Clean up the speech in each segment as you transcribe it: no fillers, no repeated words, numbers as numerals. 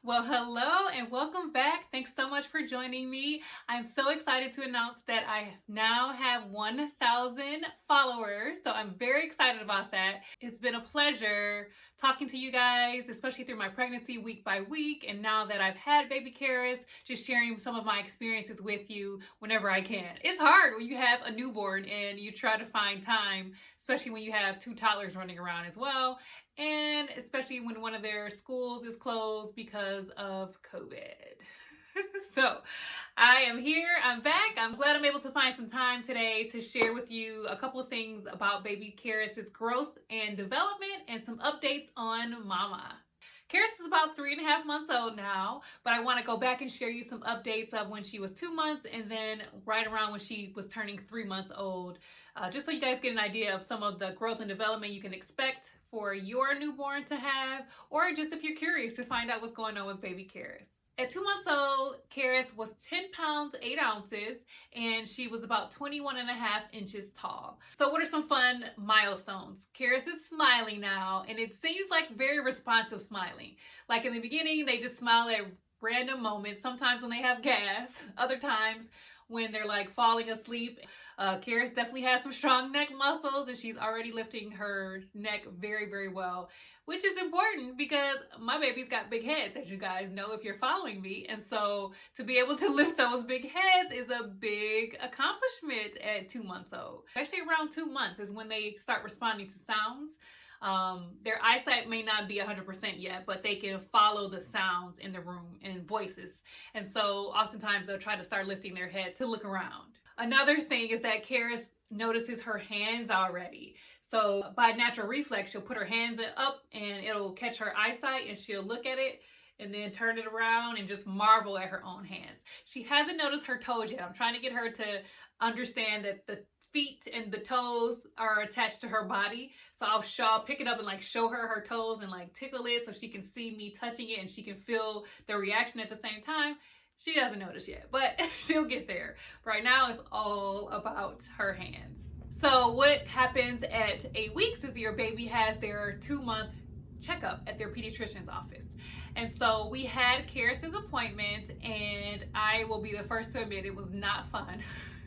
Well, hello and welcome back. Thanks so much for joining me. I'm so excited to announce that I now have 1,000 followers. So I'm very excited about that. It's been a pleasure talking to you guys, especially through my pregnancy week by week. And now that I've had Baby Karis, just sharing some of my experiences with you whenever I can. It's hard when you have a newborn and you try to find time, especially when you have two toddlers running around as well. And especially when one of their schools is closed because of COVID. So I am here, I'm back. I'm glad I'm able to find some time today to share with you a couple of things about Baby Karis' growth and development and some updates on Mama. Karis is about 3.5 months old now, but I want to go back and share you some updates of when she was 2 months and then right around when she was turning 3 months old, just so you guys get an idea of some of the growth and development you can expect for your newborn to have, or just if you're curious to find out what's going on with Baby Karis. At 2 months old, Karis was 10 pounds, 8 ounces, and she was about 21.5 inches tall. So what are some fun milestones? Karis is smiling now, and it seems like very responsive smiling. Like in the beginning, they just smile at random moments, sometimes when they have gas, other times when they're like falling asleep. Karis definitely has some strong neck muscles, and she's already lifting her neck very, very well, which is important because my baby's got big heads, as you guys know if you're following me. And so to be able to lift those big heads is a big accomplishment at 2 months old. Especially around 2 months is when they start responding to sounds. Their eyesight may not be 100% yet, but they can follow the sounds in the room and voices. And so oftentimes they'll try to start lifting their head to look around. Another thing is that Karis notices her hands already. So by natural reflex, she'll put her hands up and it'll catch her eyesight and she'll look at it and then turn it around and just marvel at her own hands. She hasn't noticed her toes yet. I'm trying to get her to understand that the feet and the toes are attached to her body. So I'll pick it up and like show her her toes and like tickle it so she can see me touching it and she can feel the reaction at the same time. She doesn't notice yet, but she'll get there. Right now it's all about her hands. So what happens at 8 weeks is your baby has their 2-month checkup at their pediatrician's office. And so we had Karis' appointment, and I will be the first to admit it was not fun.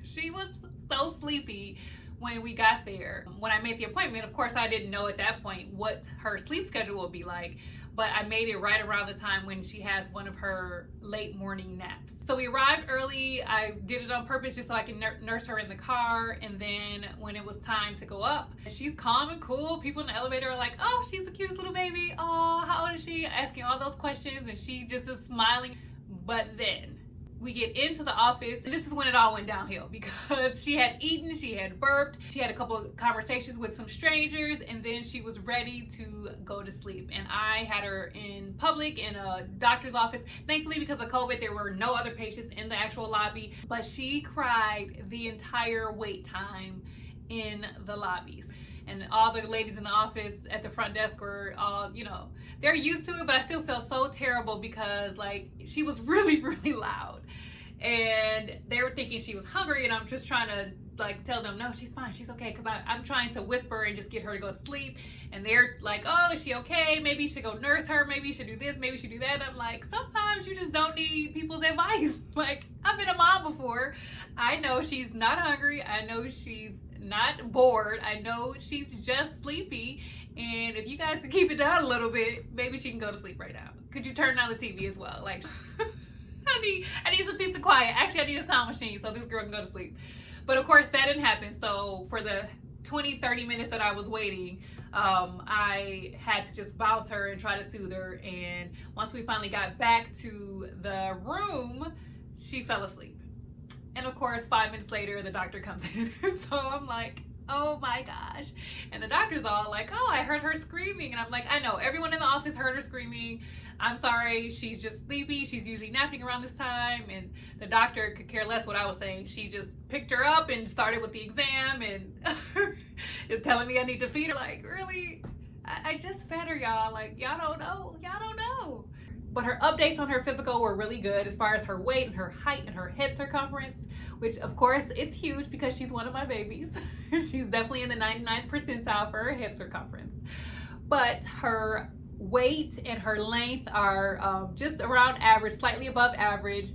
She was so sleepy when we got there. When I made the appointment, of course I didn't know at that point what her sleep schedule would be like, but I made it right around the time when she has one of her late morning naps. So we arrived early. I did it on purpose just so I can nurse her in the car. And then when it was time to go up, she's calm and cool. People in the elevator are like, oh, she's the cutest little baby. Oh, how old is she? Asking all those questions, and she just is smiling. But then we get into the office, and this is when it all went downhill because she had eaten, she had burped, she had a couple of conversations with some strangers, and then she was ready to go to sleep. And I had her in public in a doctor's office. Thankfully, because of COVID, there were no other patients in the actual lobby, but she cried the entire wait time in the lobbies. And all the ladies in the office at the front desk were all, they're used to it, but I still felt so terrible because like she was really, really loud. And they were thinking she was hungry, and I'm just trying to like tell them, no, she's fine, she's okay, because I'm trying to whisper and just get her to go to sleep. And they're like, oh, is she okay? Maybe you should go nurse her, maybe you should do this, maybe you should do that. And I'm like, sometimes you just don't need people's advice. Like, I've been a mom before. I know she's not hungry, I know she's not bored, I know she's just sleepy. And if you guys can keep it down a little bit, maybe she can go to sleep right now. Could you turn on the TV as well? Like, I need some peace and quiet. Actually, I need a sound machine so this girl can go to sleep. But of course, that didn't happen. So for the 20-30 minutes that I was waiting, I had to just bounce her and try to soothe her. And once we finally got back to the room, she fell asleep. And of course, 5 minutes later, the doctor comes in. So I'm like, oh my gosh. And the doctor's all like, oh, I heard her screaming. And I'm like, I know, everyone in the office heard her screaming. I'm sorry, she's just sleepy. She's usually napping around this time. And the doctor could care less what I was saying. She just picked her up and started with the exam and is telling me I need to feed her. Like, really? I just fed her, y'all. Like, y'all don't know. Y'all don't know. But her updates on her physical were really good as far as her weight and her height and her head circumference, which of course it's huge because she's one of my babies. She's definitely in the 99th percentile for her head circumference. But her weight and her length are just around average, slightly above average.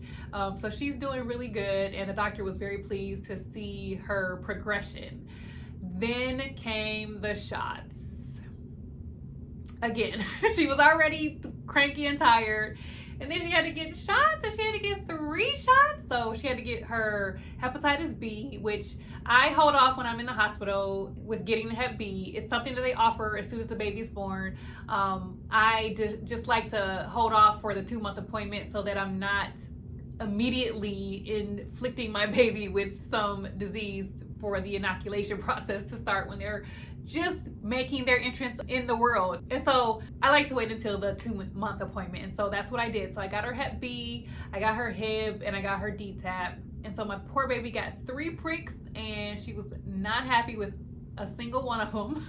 So she's doing really good, and the doctor was very pleased to see her progression. Then came the shots. Again, she was already cranky and tired, and then she had to get shots, and she had to get 3 shots. So she had to get her hepatitis B, which I hold off when I'm in the hospital with getting the Hep B. It's something that they offer as soon as the baby's born. I just like to hold off for the 2-month appointment so that I'm not immediately inflicting my baby with some disease for the inoculation process to start when they're just making their entrance in the world. And so I like to wait until the 2-month appointment. And so that's what I did. So I got her Hep B, I got her Hib, and I got her DTaP. And so my poor baby got 3 pricks, and she was not happy with a single one of them.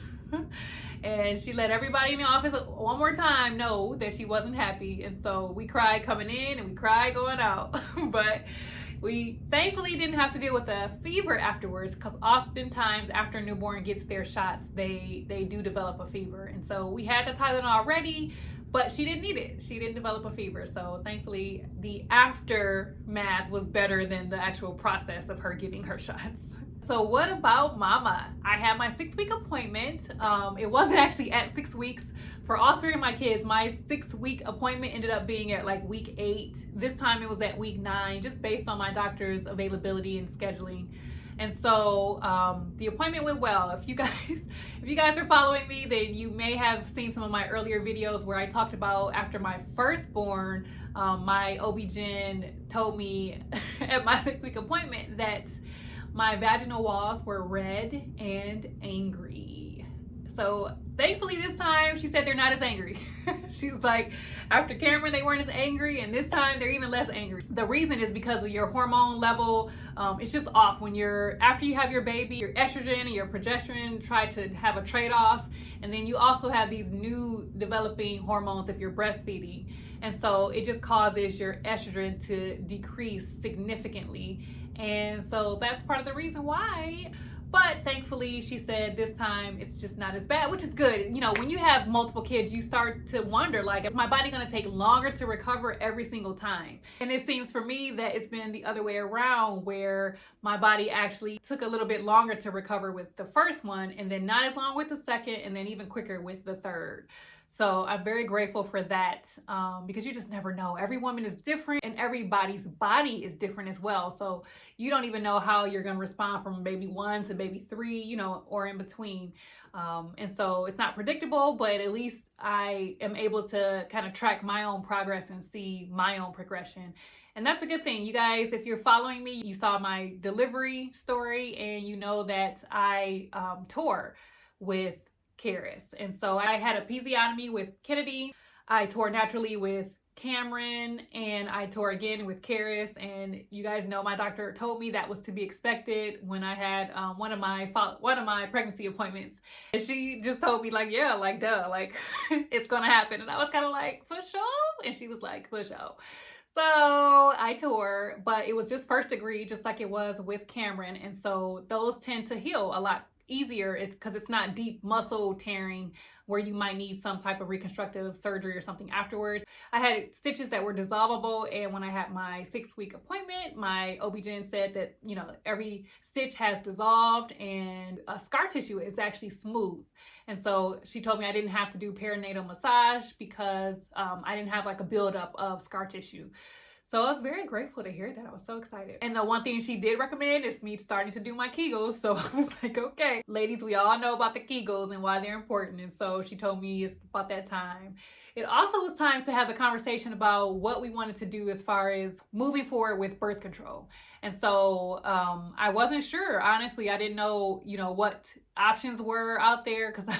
And she let everybody in the office one more time know that she wasn't happy. And so we cried coming in and we cried going out. But we thankfully didn't have to deal with a fever afterwards, because oftentimes after a newborn gets their shots, they do develop a fever. And so we had the Tylenol already, but she didn't need it. She didn't develop a fever. So thankfully the aftermath was better than the actual process of her getting her shots. So what about mama? I had my 6-week appointment. It wasn't actually at 6 weeks. For all 3 of my kids, my 6-week appointment ended up being at like week 8. This time it was at week 9, just based on my doctor's availability and scheduling. And so the appointment went well. If you guys are following me, then you may have seen some of my earlier videos where I talked about after my firstborn, my OBGYN told me at my 6-week appointment that my vaginal walls were red and angry. So thankfully this time she said they're not as angry. She was like, after Cameron they weren't as angry, and this time they're even less angry. The reason is because of your hormone level. It's just off when after you have your baby, your estrogen and your progesterone try to have a trade-off, and then you also have these new developing hormones if you're breastfeeding, and so it just causes your estrogen to decrease significantly. And so that's part of the reason why. But thankfully, she said this time it's just not as bad, which is good. You know, when you have multiple kids, you start to wonder, like, is my body going to take longer to recover every single time? And it seems for me that it's been the other way around, where my body actually took a little bit longer to recover with the first one, and then not as long with the second, and then even quicker with the third. So I'm very grateful for that, because you just never know. Every woman is different, and everybody's body is different as well. So you don't even know how you're going to respond from baby 1 to baby 3, you know, or in between. And so it's not predictable, but at least I am able to kind of track my own progress and see my own progression. And that's a good thing. You guys, if you're following me, you saw my delivery story, and you know that I tore with Karis. And so I had a episiotomy with Kennedy. I tore naturally with Cameron, and I tore again with Karis. And you guys know my doctor told me that was to be expected when I had one of my pregnancy appointments. And she just told me, like, yeah, like, duh, like it's gonna happen. And I was kind of like, for sure? And she was like, for sure. So I tore, but it was just first degree, just like it was with Cameron. And so those tend to heal a lot easier. It's because it's not deep muscle tearing where you might need some type of reconstructive surgery or something afterwards. I had stitches that were dissolvable, and when I had my 6-week appointment, my OB-GYN said that, you know, every stitch has dissolved, and scar tissue is actually smooth. And so she told me I didn't have to do perinatal massage because I didn't have like a buildup of scar tissue. So I was very grateful to hear that. I was so excited. And the one thing she did recommend is me starting to do my Kegels. So I was like, okay, ladies, we all know about the Kegels and why they're important. And so she told me it's about that time. It also was time to have the conversation about what we wanted to do as far as moving forward with birth control. And so I wasn't sure. Honestly, I didn't know, you know, what options were out there, because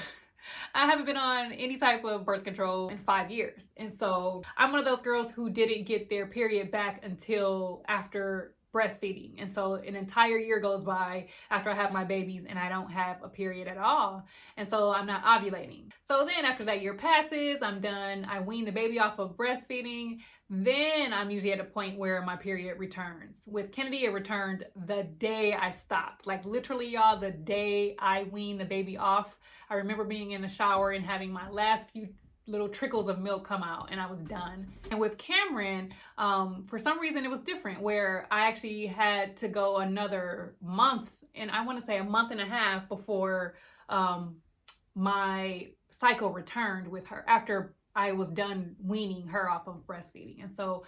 I haven't been on any type of birth control in 5 years. And so I'm one of those girls who didn't get their period back until after breastfeeding. And so an entire year goes by after I have my babies and I don't have a period at all. And so I'm not ovulating. So then after that year passes, I'm done. I wean the baby off of breastfeeding. Then I'm usually at a point where my period returns. With Kennedy, it returned the day I stopped. Like literally, y'all, the day I weaned the baby off. I remember being in the shower and having my last little trickles of milk come out, and I was done. And with Cameron, for some reason it was different, where I actually had to go another month, and I want to say a month and a half before my cycle returned with her, after I was done weaning her off of breastfeeding. And so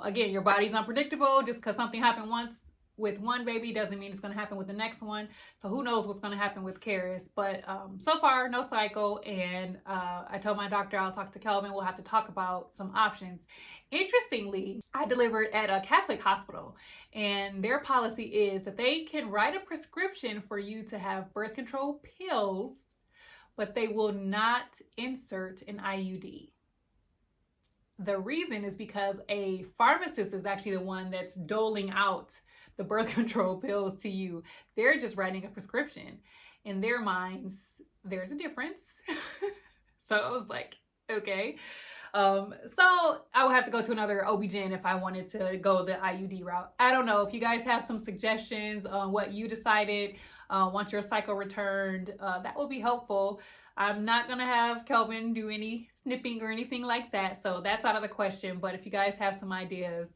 again, your body's unpredictable. Just because something happened once with one baby doesn't mean it's going to happen with the next one. So who knows what's going to happen with Karis. But so far, no cycle. And I told my doctor I'll talk to Kelvin. We'll have to talk about some options. Interestingly, I delivered at a Catholic hospital, and their policy is that they can write a prescription for you to have birth control pills, but they will not insert an IUD. The reason is because a pharmacist is actually the one that's doling out the birth control pills to you. They're just writing a prescription. In their minds, there's a difference. So I was like, okay. So I would have to go to another OBGYN if I wanted to go the IUD route. I don't know if you guys have some suggestions on what you decided once your cycle returned. That will be helpful. I'm not going to have Kelvin do any snipping or anything like that. So that's out of the question. But if you guys have some ideas,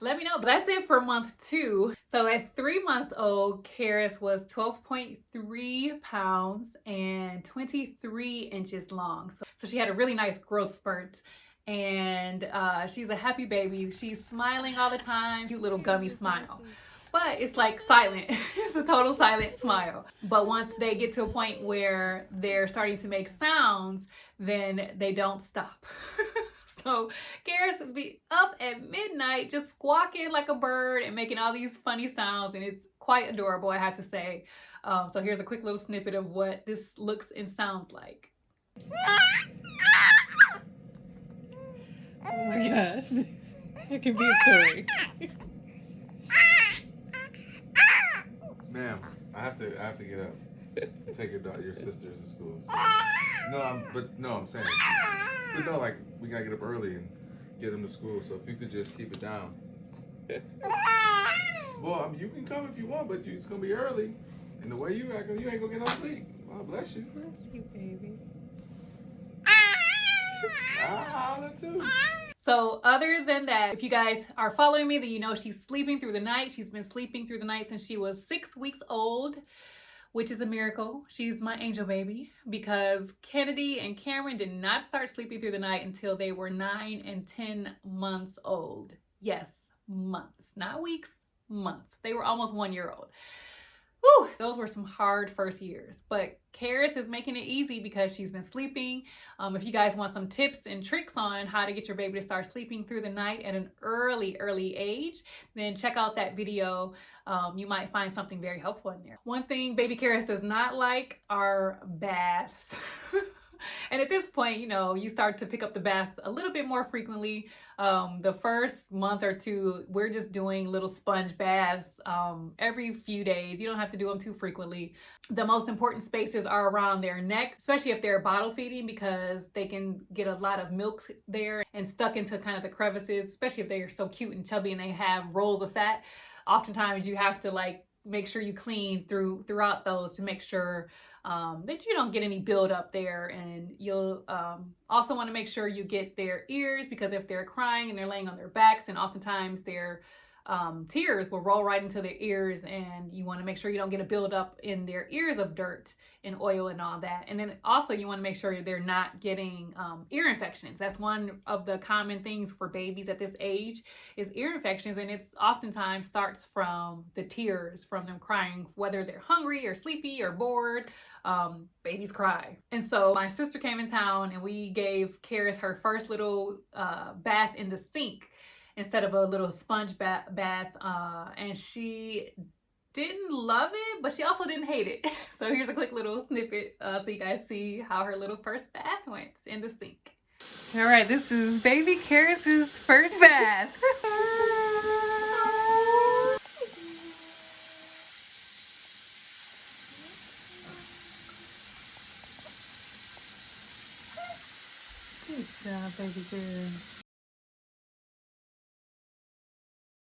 let me know. But that's it for month 2. So at 3 months old, Karis was 12.3 pounds and 23 inches long. So she had a really nice growth spurt. And she's a happy baby. She's smiling all the time. Cute little gummy smile. But it's like silent. It's a total silent smile. But once they get to a point where they're starting to make sounds, then they don't stop. So Karis would be up at midnight just squawking like a bird and making all these funny sounds, and it's quite adorable, I have to say. So here's a quick little snippet of what this looks and sounds like. Oh my gosh, it can be a story. Ma'am, I have to get up. Take your sisters to school. So. No, I'm saying. But no, like, we gotta get up early and get them to school. So if you could just keep it down. Well, I mean, you can come if you want, but it's gonna be early. And the way you acting, you ain't gonna get no sleep. Oh, bless you. Bless you, baby. I'll holler too. So other than that, if you guys are following me, then you know she's sleeping through the night. She's been sleeping through the night since she was 6 weeks old, which is a miracle. She's my angel baby, because Kennedy and Cameron did not start sleeping through the night until they were 9 and 10 months old. Yes, months, not weeks, months. They were almost 1 year old. Whew, those were some hard first years, but Karis is making it easy because she's been sleeping. If you guys want some tips and tricks on how to get your baby to start sleeping through the night at an early age, then check out that video. You might find something very helpful in there. One thing Baby Karis does not like are baths. And at this point, you know, you start to pick up the baths a little bit more frequently. The first month or two, we're just doing little sponge baths every few days. You don't have to do them too frequently. The most important spaces are around their neck, especially if they're bottle feeding, because they can get a lot of milk there and stuck into kind of the crevices, especially if they're so cute and chubby and they have rolls of fat. Oftentimes you have to like make sure you clean throughout those to make sure that you don't get any buildup there. And you'll also want to make sure you get their ears, because if they're crying and they're laying on their backs, and oftentimes their tears will roll right into their ears, and you want to make sure you don't get a buildup in their ears of dirt and oil and all that. And then also you want to make sure they're not getting ear infections. That's one of the common things for babies at this age, is ear infections, and it's oftentimes starts from the tears, from them crying, whether they're hungry or sleepy or bored. Babies cry. And so my sister came in town and we gave Karis her first little bath in the sink instead of a little sponge bath, and she didn't love it, but she also didn't hate it. So here's a quick little snippet so you guys see how her little first bath went in the sink. All right, this is Baby Karis's first bath. Good job, baby girl.